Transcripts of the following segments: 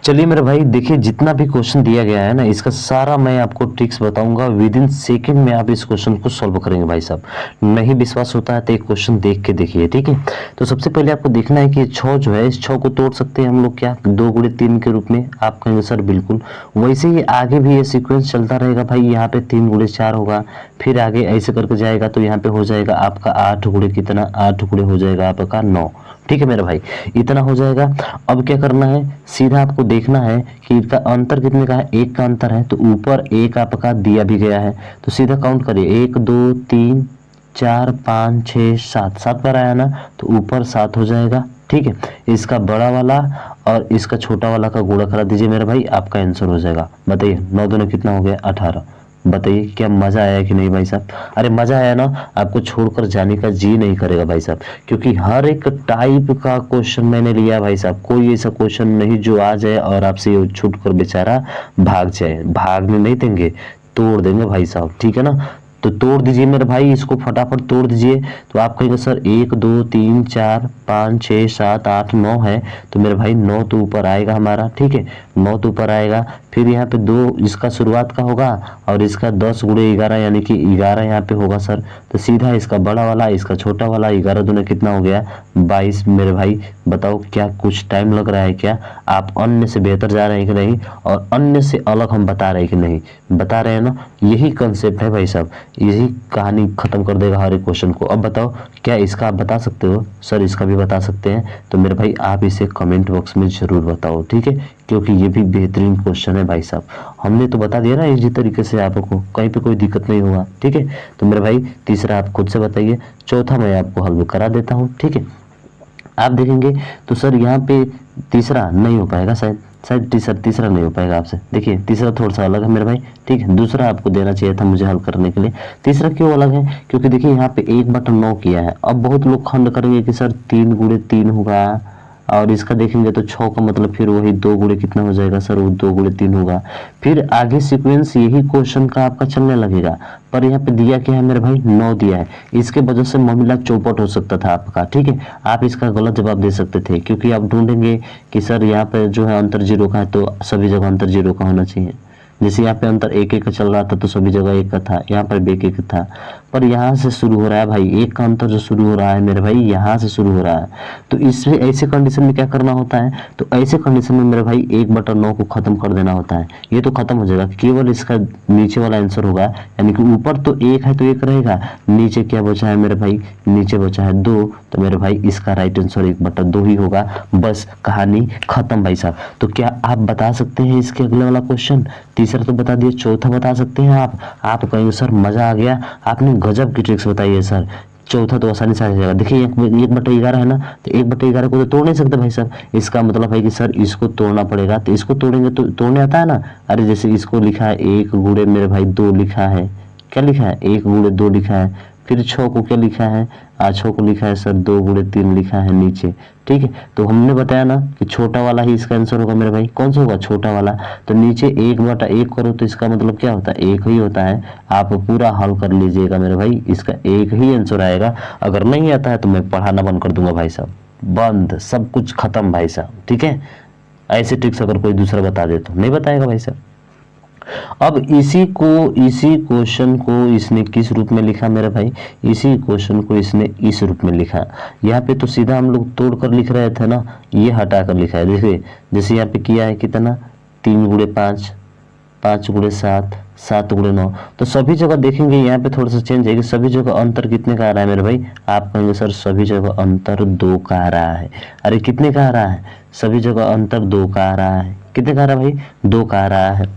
चलिए मेरे भाई, देखिए जितना भी क्वेश्चन दिया गया है ना, इसका सारा मैं आपको ट्रिक्स बताऊंगा। विद इन सेकेंड में आप इस क्वेश्चन को सॉल्व करेंगे भाई साहब। नहीं विश्वास होता है तो एक क्वेश्चन देख के देखिए, ठीक है। तो सबसे पहले आपको देखना है कि 6 जो है, इस 6 को तोड़ सकते हैं हम लोग क्या 2 गुणे 3 के रूप में। आप कहेंगे सर बिल्कुल, वैसे ही आगे भी ये सीक्वेंस चलता रहेगा भाई। यहाँ पे 3 गुणे 4 होगा, फिर आगे ऐसे करके जाएगा तो यहाँ पे हो जाएगा आपका 8 गुणे कितना, 8 गुणे हो जाएगा आपका 9। ठीक है मेरे भाई, इतना हो जाएगा। अब क्या करना है, सीधा आपको देखना है कि इनका अंतर कितने का है, 1 का अंतर है। तो ऊपर 1 आपका दिया भी गया है, तो सीधा काउंट करिए 1 2 3 4 5 6 7, 7 पर आया ना, तो ऊपर 7 हो जाएगा। ठीक है, इसका बड़ा वाला और इसका छोटा वाला का गुणा करा दीजिए मेरे भाई, आपका आंसर हो जाएगा। बताइए 9 दूनी कितना हो गया, 18। बताइए क्या मजा आया कि नहीं भाई साहब। अरे मजा आया ना, आपको छोड़कर जाने का जी नहीं करेगा भाई साहब, क्योंकि हर एक टाइप का क्वेश्चन मैंने लिया भाई साहब। कोई ऐसा क्वेश्चन नहीं जो आ जाए और आपसे ये छूट कर बेचारा भाग जाए। भागने नहीं देंगे, तोड़ देंगे भाई साहब, ठीक है ना। तो तोड़ दीजिए मेरे भाई, इसको फटाफट तोड़ दीजिए। तो आप कहेंगे सर 1 2 3 4 5 6 7 8 9 है, तो मेरे भाई 9 तो ऊपर आएगा हमारा। ठीक है, 9 तो ऊपर आएगा। फिर यहाँ पे 2 इसका शुरुआत का होगा और इसका 10 गुणे 11 यानी कि 11 यहाँ पे होगा सर। तो सीधा इसका बड़ा वाला इसका छोटा वाला, 11 दूने कितना हो गया 22। मेरे भाई बताओ क्या कुछ टाइम लग रहा है क्या, आप अन्य से बेहतर जा रहे हैं कि नहीं, और अन्य से अलग हम बता रहे हैं कि नहीं, बता रहे हैं ना। यही कंसेप्ट है भाई साहब, यही कहानी खत्म कर देगा हर एक क्वेश्चन को। अब बताओ क्या इसका आप बता सकते हो, सर इसका भी बता सकते हैं, तो मेरे भाई आप इसे कमेंट बॉक्स में जरूर बताओ, ठीक है, क्योंकि ये भी बेहतरीन क्वेश्चन है भाई साहब। हमने तो बता दिया ना इसी तरीके से, आपको कहीं पे कोई दिक्कत नहीं होगा, ठीक है। तो मेरे भाई तीसरा आप खुद से बताइए, चौथा मैं आपको हल करा देता हूँ, ठीक है। आप देखेंगे तो सर यहाँ पे तीसरा नहीं हो पाएगा, शायद तीसरा नहीं हो पाएगा आपसे। देखिए तीसरा थोड़ा सा अलग है मेरे भाई, ठीक है। दूसरा आपको देना चाहिए था मुझे हल करने के लिए। तीसरा क्यों अलग है, क्योंकि देखिए यहाँ पे 1/9 किया है। अब बहुत लोग खंड करेंगे कि सर 3 गुणे 3 होगा, और इसका देखेंगे तो 6 का मतलब फिर वही 2 गुणे कितना हो जाएगा सर, वो 2 गुणे 3 होगा। फिर आगे सीक्वेंस यही क्वेश्चन का आपका चलने लगेगा। पर यहाँ पे दिया क्या है मेरे भाई, 9 दिया है। इसके वजह से मामला चौपट हो सकता था आपका, ठीक है। आप इसका गलत जवाब दे सकते थे, क्योंकि आप ढूंढेंगे कि सर यहाँ पे जो है अंतर 0 का है, तो सभी जगह अंतर 0 का होना चाहिए। जैसे यहाँ पे अंतर 1 1 का चल रहा था, तो सभी जगह 1 का था, यहाँ पर भी 1 1 था। पर यहाँ से शुरू हो रहा है भाई, 1 का अंतर जो शुरू हो रहा है मेरे भाई, यहाँ से शुरू हो रहा है। तो इसमें ऐसे कंडीशन में क्या करना होता है, तो ऐसे कंडीशन में मेरे भाई 1/9 को खत्म कर देना होता है। ये तो खत्म हो जाएगा, केवल इसका नीचे वाला आंसर होगा, यानी कि ऊपर तो 1 है तो 1 रहेगा, नीचे क्या बचा है मेरे भाई, नीचे बचा है 2, तो मेरे भाई इसका राइट आंसर 1/2 ही होगा। बस कहानी खत्म भाई साहब। तो क्या आप बता सकते हैं इसके अगले वाला क्वेश्चन, तीसरा तो बता दिए, चौथा बता सकते हैं आप कहेंगे सर मजा आ गया, आपने गजब की ट्रिक्स बताई है सर। चौथा तो आसानी से आ जाएगा। देखिए 1/11 है ना, तो 1/11 को तो तोड़ नहीं सकते भाई साहब। इसका मतलब है कि सर इसको तोड़ना पड़ेगा, तो इसको तोड़ेंगे तो तोड़ने आता है ना। अरे जैसे इसको लिखा है 1 गुणे मेरे भाई 2 लिखा है, क्या लिखा है 1 गुणे 2 लिखा है। फिर 6 को क्या लिखा है, 6 को लिखा है सर 2 गुणे 3 लिखा है नीचे, ठीक है। तो हमने बताया ना कि छोटा वाला ही इसका आंसर होगा मेरे भाई। कौन सा होगा, छोटा वाला। तो नीचे 1/1 करो तो इसका मतलब क्या होता है, 1 ही होता है। आप पूरा हल कर लीजिएगा मेरे भाई, इसका 1 ही आंसर आएगा। अगर नहीं आता है तो मैं पढ़ाना बंद कर दूंगा भाई साहब, बंद, सब कुछ खत्म भाई साहब, ठीक है। ऐसे ट्रिक्स अगर कोई दूसरा बता दे तो नहीं बताएगा भाई साहब। अब इसी क्वेश्चन को इसने किस रूप में लिखा मेरे भाई, इसी क्वेश्चन को इसने इस रूप में लिखा। यहाँ पे तो सीधा हम लोग तोड़कर लिख रहे थे ना, ये हटाकर लिखा है। देखिए जैसे यहाँ पे किया है कितना, 3 गुणे 5, 5 गुणे 7, 7 गुणे 9। तो सभी जगह देखेंगे यहाँ पे थोड़ा सा चेंज है कि सभी जगह अंतर कितने का आ रहा है मेरे भाई। आप कहेंगे सर सभी जगह अंतर 2 का आ रहा है। अरे कितने का आ रहा है, सभी जगह अंतर 2 का आ रहा है। कितने का आ रहा है भाई, 2 का आ रहा है।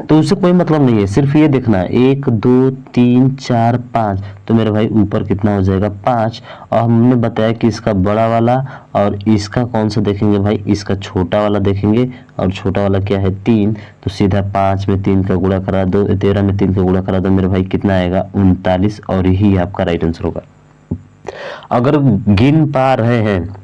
तो उससे कोई मतलब नहीं है, सिर्फ ये देखना है 1 2 3 4 5, तो मेरे भाई ऊपर कितना हो जाएगा 5। और हमने बताया कि इसका बड़ा वाला और इसका कौन सा देखेंगे भाई, इसका छोटा वाला देखेंगे, और छोटा वाला क्या है 3। तो सीधा 5 में 3 का गुणा करा दो, 13 में 3 का गुणा करा दो मेरे भाई, कितना आएगा 39, और यही आपका राइट आंसर होगा। अगर गिन पा रहे हैं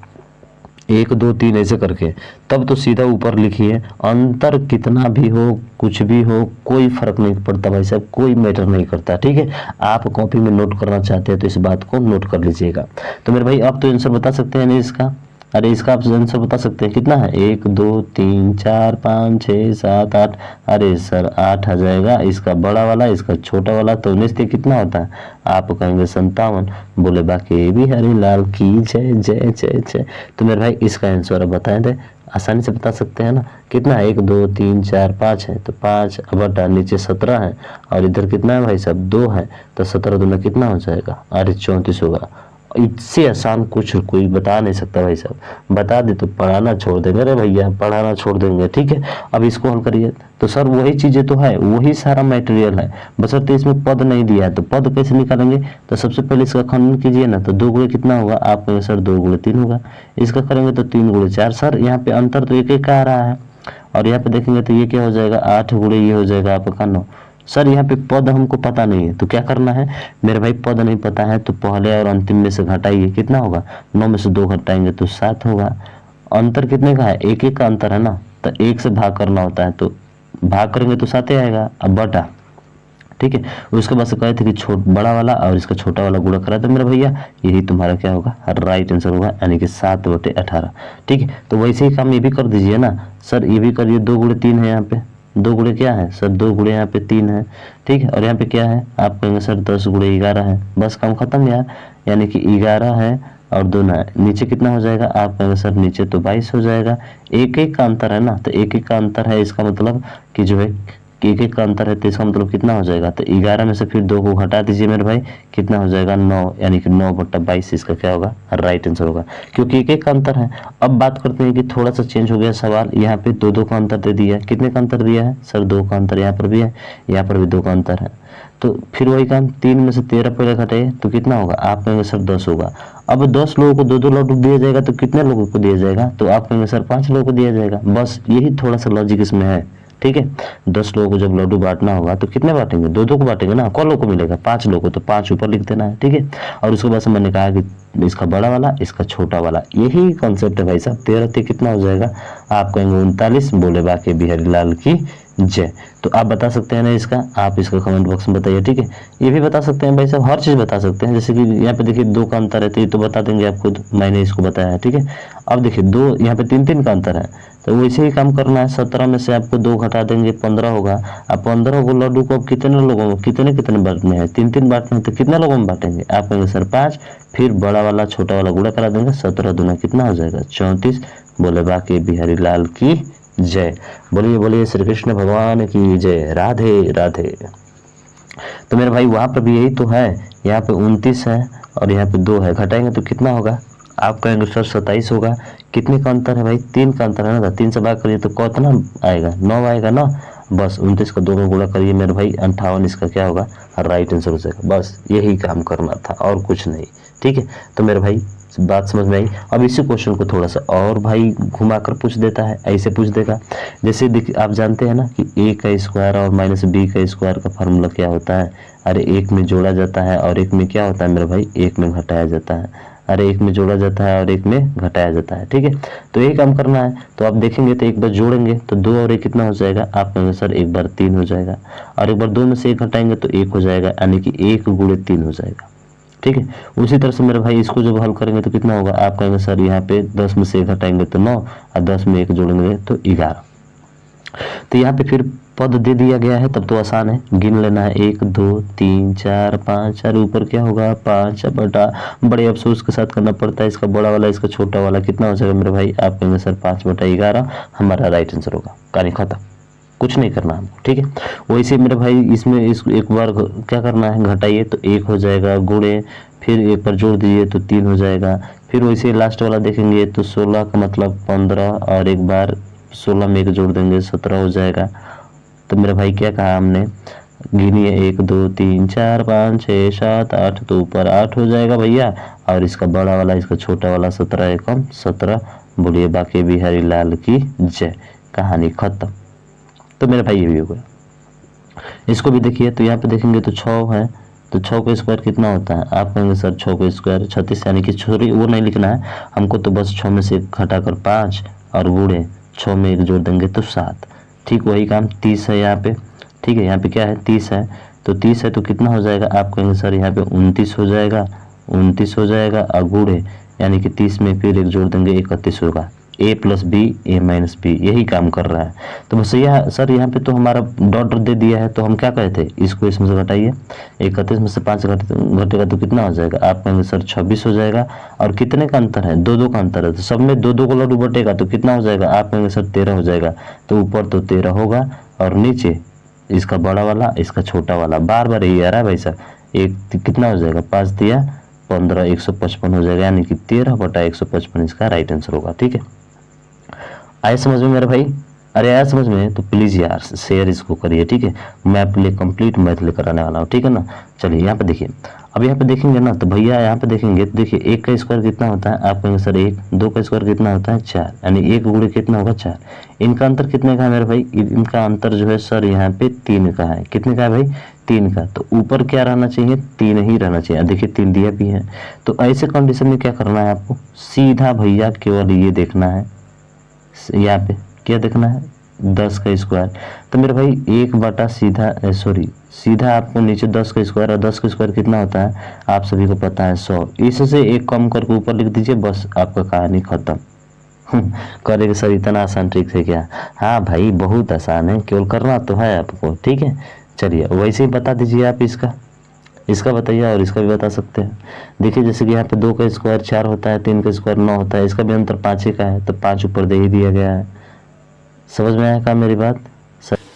1 2 3 ऐसे करके, तब तो सीधा ऊपर लिखिए। अंतर कितना भी हो, कुछ भी हो, कोई फर्क नहीं पड़ता भाई साहब, कोई मैटर नहीं करता, ठीक है। आप कॉपी में नोट करना चाहते हैं तो इस बात को नोट कर लीजिएगा। तो मेरे भाई आप तो आंसर बता सकते हैं नहीं इसका, अरे इसका आप आंसर बता सकते हैं कितना है, 1 2 3 4 5 6 7 8। अरे सर 8 आ जाएगा, इसका बड़ा वाला इसका छोटा वाला, तो 19 से कितना होता है, आप कहेंगे 57। बोले बाकी बिहारी लाल की जय जय जय जय। तो मेरे भाई इसका आंसर आप बताएं थे, आसानी से बता सकते हैं ना। कितना है, 1 2 3 4 5 है, तो 5 बटा नीचे 17 है, और इधर कितना है भाई साहब 2 है, तो 17 दूना कितना हो जाएगा, अरे 34 होगा। इससे आसान कुछ कोई बता नहीं सकता भाई साहब, बता दे तो पढ़ाना छोड़ देंगे, अरे भैया पढ़ाना छोड़ देंगे। ठीक है, अब इसको हल करिए। तो सर वही चीजें तो है, वही सारा मटेरियल है, बशर्ते इसमें पद नहीं दिया है। तो पद कैसे निकालेंगे, तो सबसे पहले इसका खंडन कीजिए ना, तो 2 गुणे कितना होगा, आप कहेंगे सर 2 गुणे 3 होगा। इसका करेंगे तो 3 गुणे 4। सर यहाँ पे अंतर तो एक एक आ रहा है, और यहाँ पे देखेंगे तो ये क्या हो जाएगा, 8 गुणे ये हो जाएगा आपका 9। सर यहाँ पे पद हमको पता नहीं है, तो क्या करना है मेरे भाई, पद नहीं पता है तो पहले और अंतिम में से घटाइए, कितना होगा, 9 में से 2 घटाएंगे तो 7 होगा। अंतर कितने का है, एक एक का अंतर है ना, तो 1 से भाग करना होता है, तो भाग करेंगे तो 7 ही आएगा। अब बटा, ठीक है, उसके बाद से कहे थे कि बड़ा वाला और इसका छोटा वाला गुणा करा, तो मेरा भैया यही तुम्हारा क्या होगा, राइट आंसर होगा, यानी कि 7/18। ठीक है, तो वैसे ही काम ये भी कर दीजिए ना सर, ये भी करिए। 2 गुणे 3 है यहाँ पे, 2 गुणे क्या है सर, 2 गुणे यहाँ पे 3 है। ठीक है, और यहाँ पे क्या है, आप कहेंगे सर 10 गुणे 11 है, बस काम खत्म यार, यानी कि 11 है और 2 है, नीचे कितना हो जाएगा, आप कहेंगे सर नीचे तो 22 हो जाएगा। एक एक का अंतर है ना, तो एक एक का अंतर है, इसका मतलब कि जो है कि एक एक का अंतर है, तो इसका मतलब कितना हो जाएगा, तो 11 में से फिर 2 को घटा दीजिए मेरे भाई, कितना हो जाएगा 9, यानी कि 9/22 इसका क्या होगा, राइट आंसर होगा, क्योंकि एक एक का अंतर है। अब बात करते हैं कि थोड़ा सा चेंज हो गया सवाल, यहाँ पे 2 का अंतर दे दिया है। कितने का अंतर दिया है सर, 2 का अंतर, यहाँ पर भी है, यहाँ पर भी 2 का अंतर है। तो फिर वही काम, 3 में से 13 पहले घटाइए तो कितना होगा, आप कहेंगे सर 10 होगा। अब 10 लोगों को 2-2 लड्डू दिया जाएगा, तो कितने लोगों को दिया जाएगा, तो आप कहेंगे सर 5 लोगों को दिया जाएगा। बस यही थोड़ा सा लॉजिक इसमें है। ठीक है, 10 लोगों को जब लड्डू बांटना होगा तो कितने बांटेंगे, 2-2 को बांटेंगे ना, कौन लोगों को मिलेगा, 5 लोगों को, तो 5 ऊपर लिख देना है। ठीक है, और उसके बाद से मैंने कहा कि इसका बड़ा वाला इसका छोटा वाला, यही कॉन्सेप्ट है भाई साहब। 13 से कितना हो जाएगा, आप कहेंगे 39। बोले बाकी बिहारी लाल की जय। तो आप बता सकते हैं ना इसका, आप इसका कमेंट बॉक्स में बताइए। ठीक है, ये भी बता सकते हैं भाई साहब, हर चीज बता सकते हैं, जैसे कि यहाँ पे देखिए 2 का अंतर है, तो ये तो बता देंगे आप खुद, मैंने इसको बताया है। ठीक है, अब देखिए 2 यहाँ पे 3-3 का अंतर है, तो वैसे ही काम करना है। 17 में से आपको 2 घटा देंगे, 15 होगा। अब 15 को लड्डू को अब कितने लोगों को कितने कितने बांटने हैं, 3-3 बांटने हैं, तो कितने लोगों में बांटेंगे, आप कहेंगे सर 5। फिर बड़ा वाला छोटा वाला गुणा करा देंगे, 17 दूना कितना हो जाएगा 34। बोले बाकी बिहारी लाल की जय। बोलिए बोलिए श्री कृष्ण भगवान की जय, राधे राधे। तो मेरे भाई वहां पर भी यही तो है, यहाँ पे 29 है और यहाँ पे 2 है, घटाएंगे तो कितना होगा, आप कहेंगे सर 27 होगा। कितने का अंतर है भाई, 3 का अंतर है ना, 3 से भाग करिए तो कितना आएगा, 9 आएगा ना। बस 29 का 2 में गुणा करिए मेरे भाई, 58 इसका क्या होगा, राइट आंसर हो जाएगा। बस यही काम करना था और कुछ नहीं। ठीक है, तो मेरे भाई बात समझ में आई। अब इसी क्वेश्चन को थोड़ा सा और भाई घुमाकर पूछ देता है, ऐसे पूछ देगा जैसे देखिए, आप जानते हैं ना कि a का स्क्वायर और माइनस b का स्क्वायर का फार्मूला क्या होता है। अरे एक में जोड़ा जाता है और एक में क्या होता है मेरे भाई, एक में घटाया जाता है। अरे एक में जोड़ा जाता है और एक में घटाया जाता है। ठीक है, तो यही काम करना है। तो आप देखेंगे तो एक बार जोड़ेंगे तो 2 और 1 कितना हो जाएगा, आप कहेंगे सर एक बार 3 हो जाएगा, और एक बार 2 में से 1 घटाएंगे तो 1 हो जाएगा, यानी कि 1 गुणे 3 हो जाएगा। ठीक है, उसी तरह से मेरे भाई इसको जब हल करेंगे तो कितना होगा, आप कहेंगे सर यहाँ पे 10 में से 1 घटाएंगे तो 9 और 10 में 1 जोड़ेंगे तो 11। तो यहाँ पे फिर पद दे दिया गया है, तब तो आसान है, गिन लेना है 1 2 3 4 5, और ऊपर क्या होगा 5 बटा, बड़े अफसोस के साथ करना पड़ता है, इसका बड़ा वाला इसका छोटा वाला कितना हो जाएगा मेरे भाई, आप कहेंगे सर 5/11 हमारा राइट आंसर होगा। कहानी खत्म, कुछ नहीं करना हमको। ठीक है, वैसे मेरे भाई इसमें इसको एक बार क्या करना है, घटाइए तो 1 हो जाएगा, गुणे फिर एक बार जोड़ दीजिए तो 3 हो जाएगा। फिर वैसे लास्ट वाला देखेंगे तो 16 का मतलब 15, और एक बार 16 में 1 जोड़ देंगे 17 हो जाएगा। तो मेरे भाई क्या कहा हमने, गिनिए 1 2 3 4 5 6 7 8, तो ऊपर 8 हो जाएगा भैया, और इसका बड़ा वाला इसका छोटा वाला 17 एकम 17। बोलिए बाकी बिहारी लाल की जय। कहानी खत्म। तो मेरे भाई ये भी हो गया। इसको भी देखिए, तो यहाँ पे देखेंगे तो 6 है, तो 6 का स्क्वायर कितना होता है, आप कहेंगे सर 6 का स्क्वायर 36, यानी कि छोरी वो नहीं लिखना है हमको, तो बस 6 में से 1 घटाकर 5 और गुणे 6 में 1 जोड़ देंगे तो 7। ठीक, वही काम 30 है यहाँ पे। ठीक है, यहाँ पे क्या है 30 है, तो 30 है तो कितना हो जाएगा, आप कहेंगे सर यहाँ पे 29 हो जाएगा, 29 हो जाएगा, और गुणे यानी कि 30 में फिर एक जोड़ देंगे 31 होगा। a plus B A minus B, यही काम कर रहा है। तो बस यह सर यहाँ पे तो हमारा डॉट दे दिया है, तो हम क्या कहे थे, इसको इसमें से घटाइए। 31 में से 5 घटेगा तो कितना हो जाएगा, आप कहेंगे सर 26 हो जाएगा। और कितने का अंतर है, 2 2 का अंतर है, तो सब में 2 2 को लड्डू बटेगा तो कितना हो जाएगा, आप कहेंगे सर 13 हो जाएगा। तो ऊपर तो 13 होगा और नीचे इसका बड़ा वाला इसका छोटा वाला, बार बार यही आ रहा है भाई साहब। एक कितना हो जाएगा, 5 दिया 15, 155 हो जाएगा, यानी कि 13/155 इसका राइट आंसर होगा। ठीक है, आए समझ में मेरे भाई? अरे आया समझ में तो प्लीज यार शेयर इसको करिए। ठीक है, मैं आपके लिए कंप्लीट मैथ लेकर आने वाला हूँ। ठीक है ना, चलिए यहाँ पे देखिए। अब यहाँ पे देखेंगे ना तो भैया यहाँ पे देखेंगे तो देखिए 1 का स्क्वायर कितना होता है, आप कहेंगे सर 1, 2 का स्क्वायर कितना होता है 4, यानी 1 गुणे कितना होगा 4। इनका अंतर कितने का है मेरे भाई, इनका अंतर जो है सर यहाँ पे 3 का है। कितने का है भाई, 3 का। तो ऊपर क्या रहना चाहिए, 3 ही रहना चाहिए। देखिए 3 दिया भी है। तो ऐसे कंडीशन में क्या करना है आपको, सीधा भैया केवल ये देखना है, यहाँ पे क्या देखना है, 10 का स्क्वायर। तो मेरे भाई 1 सीधा सीधा आपको नीचे 10 का स्क्वायर, और 10 का स्क्वायर कितना होता है आप सभी को पता है 100। इससे एक कम करके ऊपर लिख दीजिए, बस आपका कहानी खत्म। करेंगे सर इतना आसान ट्रिक है क्या, हाँ भाई बहुत आसान है, केवल करना तो है आपको। ठीक है, चलिए वैसे ही बता दीजिए आप इसका बताइए, और इसका भी बता सकते हैं। देखिए जैसे कि यहाँ पे 2 का स्क्वायर 4 होता है, 3 का स्क्वायर 9 होता है, इसका भी अंतर 5 ही का है, तो 5 ऊपर दे ही दिया गया है। समझ में आया क्या मेरी बात?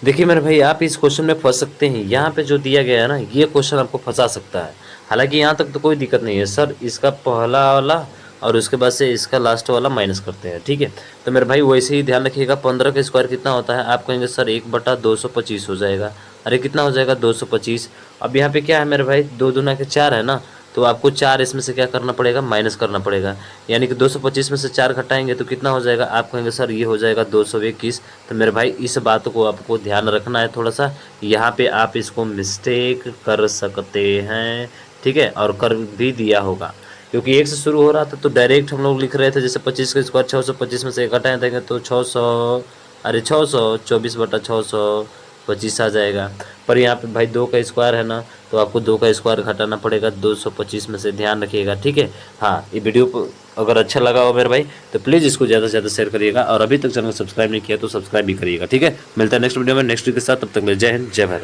देखिए मेरे भाई, आप इस क्वेश्चन में फंस सकते हैं। यहाँ पे जो दिया गया है ना, ये क्वेश्चन आपको फंसा सकता है। हालांकि यहाँ तक तो कोई दिक्कत नहीं है सर, इसका पहला वाला और उसके बाद से इसका लास्ट वाला माइनस करते हैं। ठीक है, तो मेरे भाई वैसे ही ध्यान रखिएगा। 15 का स्क्वायर कितना होता है, आप कहेंगे सर 1/225 हो जाएगा। अरे कितना हो जाएगा, 225। अब यहाँ पे क्या है मेरे भाई, 2 दूना के 4 है ना, तो आपको 4 इसमें से क्या करना पड़ेगा, माइनस करना पड़ेगा। यानी कि 225 में से 4 घटाएंगे तो कितना हो जाएगा, आप कहेंगे सर ये हो जाएगा 221। तो मेरे भाई इस बात को आपको ध्यान रखना है थोड़ा सा, यहाँ पे आप इसको मिस्टेक कर सकते हैं। ठीक है, और कर भी दिया होगा, क्योंकि 1 से शुरू हो रहा था तो डायरेक्ट हम लोग लिख रहे थे। जैसे 25 का स्क्वायर 625 में से 1 घटाएं देंगे तो 600, अरे 624/625 आ जाएगा। पर यहाँ पे भाई 2 का स्क्वायर है ना, तो आपको 2 का स्क्वायर घटाना पड़ेगा 225 में से, ध्यान रखिएगा। ठीक है, हाँ ये वीडियो अगर अच्छा लगा हो मेरे भाई तो प्लीज़ इसको ज़्यादा से ज़्यादा शेयर करिएगा, और अभी तक चैनल को सब्सक्राइब नहीं किया तो सब्सक्राइब भी करिएगा। ठीक है, मिलता है नेक्स्ट वीडियो में नेक्स्ट वीक के साथ, तब तक के लिए जय हिंद जय भारत।